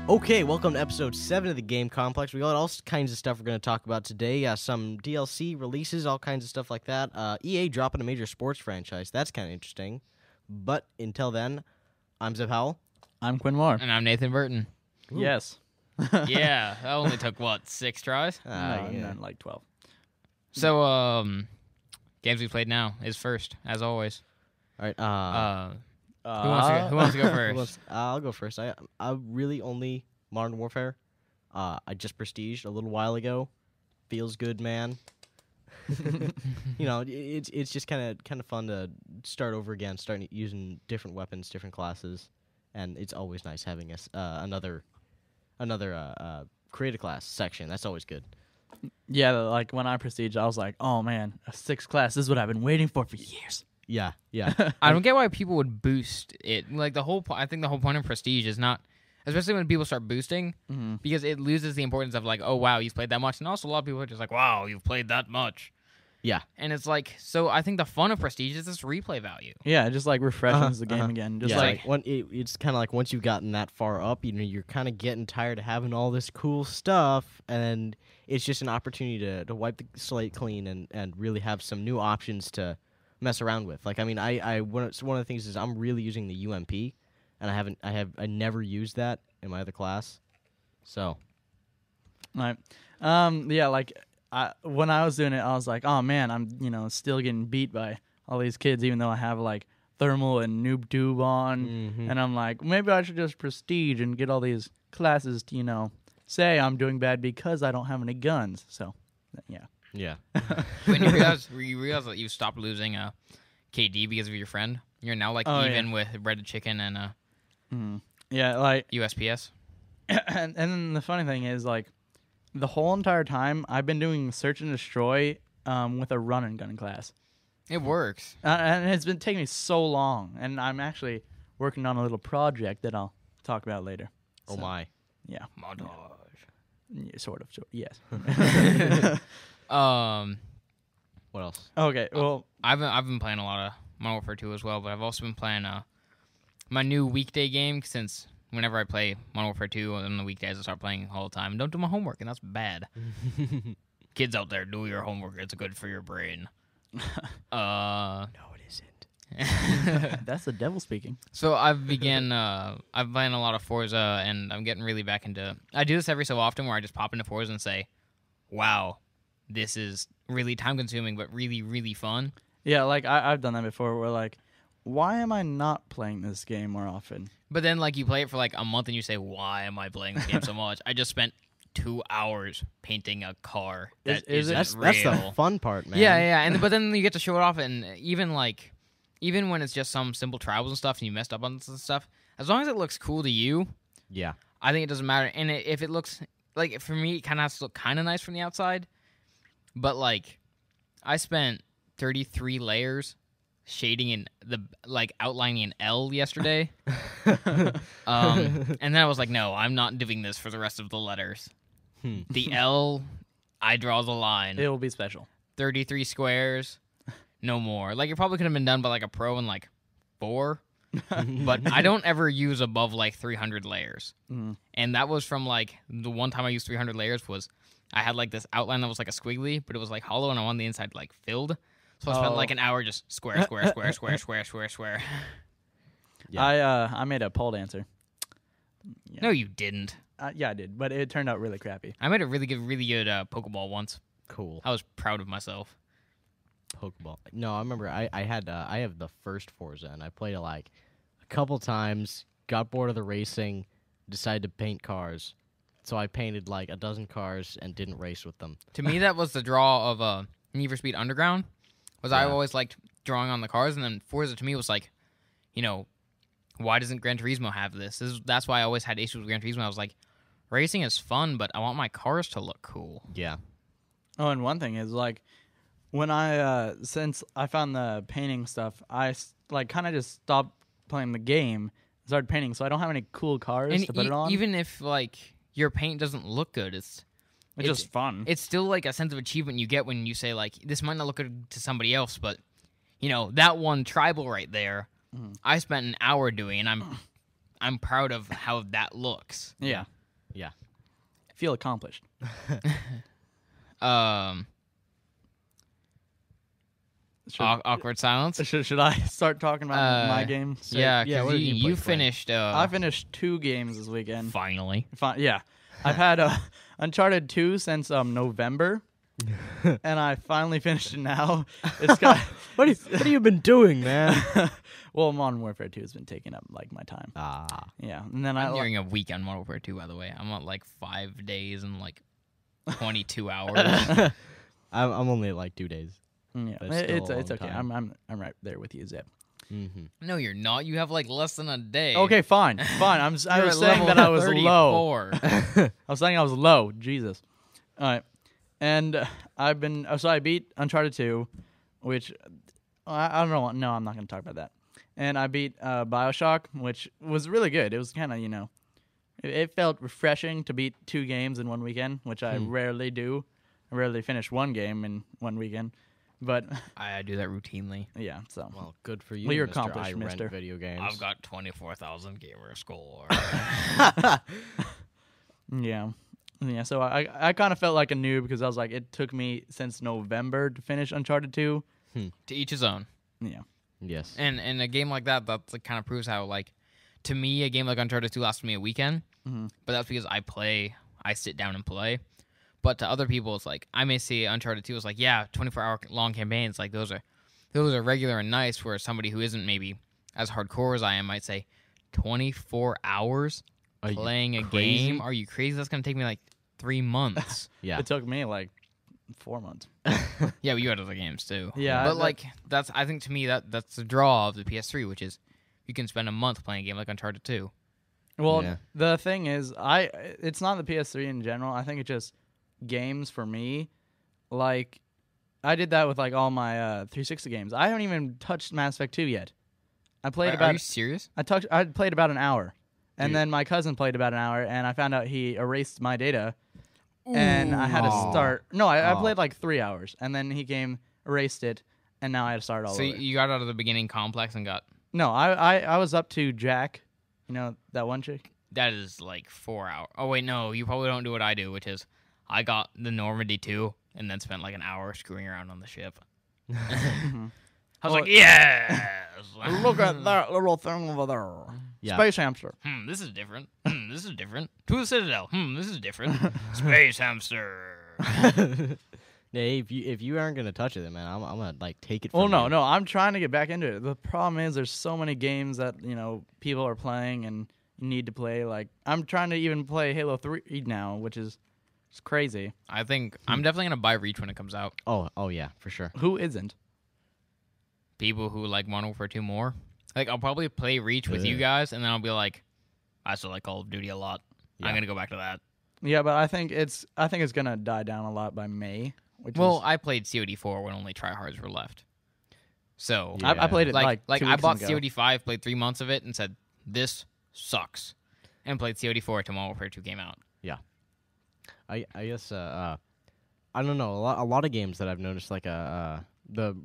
Okay, welcome to episode 7 of the Game Complex. We got all kinds of stuff we're going to talk about today. Some DLC releases, all kinds of stuff like that. EA dropping a major sports franchise. That's kind of interesting. But until then, I'm Zeb Howell. I'm Quinn Moore. And I'm Nathan Berton. Ooh. Yes. Yeah, that only took, 6 tries? No, like 12. So, games we played now is first, as always. All right. Who wants to go first? I'll go first. I really only Modern Warfare. I just prestiged a little while ago. Feels good, man. It's just kind of fun to start over again, starting using different weapons, different classes, and it's always nice having another create a class section. That's always good. Yeah, like when I prestiged, I was like, oh man, a 6th class. This is what I've been waiting for years. Yeah. I don't get why people would boost it. Like, I think the whole point of prestige is not, especially when people start boosting, because it loses the importance of like, oh wow, you've played that much, and also a lot of people are just like, wow, you've played that much. Yeah. And it's like, so I think the fun of prestige is this replay value. Yeah, it just like refreshes the game again. Just it's kind of like once you've gotten that far up, you're kind of getting tired of having all this cool stuff, and it's just an opportunity to wipe the slate clean and really have some new options to mess around with. Like, I mean, one of the things is I'm really using the UMP, and I never used that in my other class, so. Right. Yeah, like when I was doing it, I was like, oh man, I'm still getting beat by all these kids, even though I have like thermal and noob tube on, and I'm like, maybe I should just prestige and get all these classes to say I'm doing bad because I don't have any guns. So, yeah. Yeah. When you realize that you stopped losing KD because of your friend, you're now like even with breaded chicken and yeah, like USPS. And then the funny thing is, like, the whole entire time I've been doing search and destroy with a run and gun class. It works, and it's been taking me so long, and I'm actually working on a little project that I'll talk about later. Oh my. Yeah. montage. Yeah, sort of. Yes. What else? Okay. Well, I've been playing a lot of Modern Warfare 2 as well, but I've also been playing my new weekday game, since whenever I play Modern Warfare 2 on the weekdays, I start playing all the time and don't do my homework, and that's bad. Kids out there, do your homework. It's good for your brain. No, it isn't. that's the devil speaking. So I've playing a lot of Forza, and I'm getting really back into. I do this every so often, where I just pop into Forza and say, "Wow, this is really time consuming, but really, really fun." Yeah, like I've done that before. Where like, why am I not playing this game more often? But then, like, you play it for like a month, and you say, "Why am I playing this game so much?" I just spent 2 hours painting a car. That's the fun part, man. Yeah. But then you get to show it off, and even when it's just some simple tribals and stuff, and you messed up on some stuff, as long as it looks cool to you, yeah, I think it doesn't matter. And if it looks like, for me, it kind of has to look kind of nice from the outside. But like, I spent 33 layers shading in outlining an L yesterday, and then I was like, no, I'm not doing this for the rest of the letters. The L, I draw the line. It will be special. 33 squares, no more. Like, it probably could have been done by like a pro in like 4, but I don't ever use above like 300 layers. And that was from like the one time I used 300 layers was I had like this outline that was like a squiggly, but it was like hollow, and I wanted the inside like filled. So I spent like an hour just square. Yeah. I made a pole dancer. Yeah. No, you didn't. Yeah, I did, but it turned out really crappy. I made a really good Pokeball once. Cool. I was proud of myself. Pokeball. No, I remember I have the first Forza, and I played it like a couple times, got bored of the racing, decided to paint cars. So I painted like a dozen cars and didn't race with them. To me, that was the draw of Need for Speed Underground. I always liked drawing on the cars, and then Forza to me was like, why doesn't Gran Turismo have this? That's why I always had issues with Gran Turismo. I was like, racing is fun, but I want my cars to look cool. Yeah. Oh, and one thing is, like, when since I found the painting stuff, I like kind of just stopped playing the game, started painting, so I don't have any cool cars to put it on. Even if like your paint doesn't look good, it's just fun. It's still like a sense of achievement you get when you say like, this might not look good to somebody else, but that one tribal right there, I spent an hour doing, and I'm proud of how that looks. Yeah. Yeah. Feel accomplished. Awkward silence. Should I start talking about my game? Yeah, Yeah, because what did you play, you Quinn? finished. I finished 2 games this weekend. Finally. Yeah. I've had Uncharted 2 since November, and I finally finished it now. It's got What have you been doing, man? well, Modern Warfare 2 has been taking up like my time. Yeah, and then I'm nearing a week on Modern Warfare 2, by the way. I'm at like 5 days and like 22 hours. I'm only at like 2 days. Yeah, But it's still a it's long okay. time. I'm right there with you, Zeb. Mm-hmm. No, you're not. You have like less than a day. Okay, fine. I was You're at saying level that I was low. 34. I was saying I was low. Jesus. All right. And I've been so I beat Uncharted 2, which I don't know. No, I'm not going to talk about that. And I beat BioShock, which was really good. It was kind of, it felt refreshing to beat 2 games in one weekend, which I rarely do. I rarely finish 1 game in one weekend. But I do that routinely. yeah, so Well, good for you. Well, you're Mr. accomplished, I rent mister. video games. I've got 24,000 gamer score. yeah. So I kind of felt like a noob because I was like, it took me since November to finish Uncharted 2. To each his own. Yeah. Yes. And a game like that kind of proves how, like, to me, a game like Uncharted 2 lasted me a weekend. Mm-hmm. But that's because I sit down and play. But to other people, it's like, I may see Uncharted 2 as like, yeah, 24-hour long campaigns. Like, those are regular and nice, where somebody who isn't maybe as hardcore as I am might say, 24 hours playing a game? Are you crazy? That's going to take me like 3 months. Yeah. It took me like 4 months. Yeah, but you had other games too. Yeah, but I think to me that's the draw of the PS3, which is you can spend a month playing a game like Uncharted 2. Well, Yeah. the thing is, it's not the PS3 in general. I think it's just games for me. Like, I did that with like all my 360 games. I haven't even touched Mass Effect 2 yet. I played Are about. you serious? I played about an hour, and Dude. then my cousin played about an hour, and I found out he erased my data, and I had to start. No, I played like 3 hours, and then he came, erased it, and now I had to start all So over. you got out of the beginning complex and got No, I was up to Jack, that one chick. that is like 4 hours. Oh wait, no, you probably don't do what I do, which is I got the Normandy 2 and then spent like an hour screwing around on the ship. I was like, yes. Look at that little thing over there. Yeah. Space hamster. This is different. This is different. To the Citadel. This is different. Space hamster. Hey, if you aren't gonna touch it, then man, I'm gonna like take it. Well, from no, you. no, I'm trying to get back into it. The problem is there's so many games that, people are playing and you need to play. Like, I'm trying to even play Halo 3 now, which is it's crazy. I think I'm definitely gonna buy Reach when it comes out. Oh yeah, for sure. Who isn't? People who like Modern Warfare 2 more. Like, I'll probably play Reach with you guys, and then I'll be like, I still like Call of Duty a lot. Yeah. I'm gonna go back to that. Yeah, but I think it's gonna die down a lot by May. Which Well, is, I played COD4 when only tryhards were left. So, Yeah. I played it like 2 I weeks bought ago. COD5, played 3 months of it, and said, this sucks. And played COD4 till Modern Warfare 2 came out. I guess I don't know, a lot of games that I've noticed, like the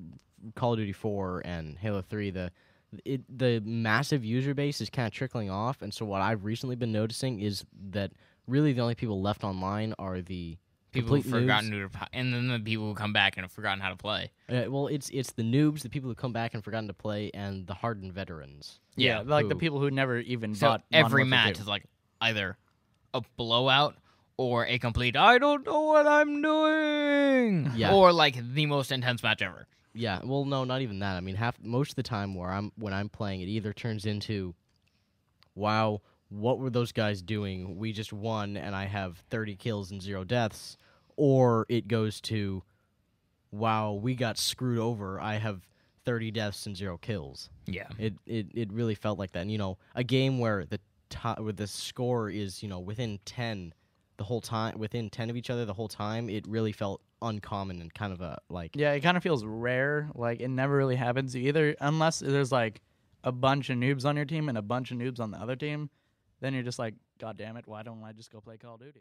Call of Duty 4 and Halo 3, the massive user base is kind of trickling off, and so what I've recently been noticing is that really the only people left online are the People who've complete forgotten noobs. and then the people who come back and have forgotten how to play. Well, it's the noobs, the people who come back and forgotten to play, and the hardened veterans. yeah, like the who- people who never even So bought every Modern Warfare match 2. is like either a blowout or a complete I don't know what I'm doing. Yeah. Or like the most intense match ever. Yeah, well, no, not even that. I mean, most of the time when I'm playing, it either turns into, wow, what were those guys doing? We just won, and I have 30 kills and 0 deaths, or it goes to, wow, we got screwed over. I have 30 deaths and 0 kills. Yeah. It really felt like that. And, a game where where the score is within 10 the whole time, within 10 of each other the whole time, it really felt uncommon and kind of a like. Yeah, it kind of feels rare. Like, it never really happens either, unless there's like a bunch of noobs on your team and a bunch of noobs on the other team. Then you're just like, God damn it, why don't I just go play Call of Duty?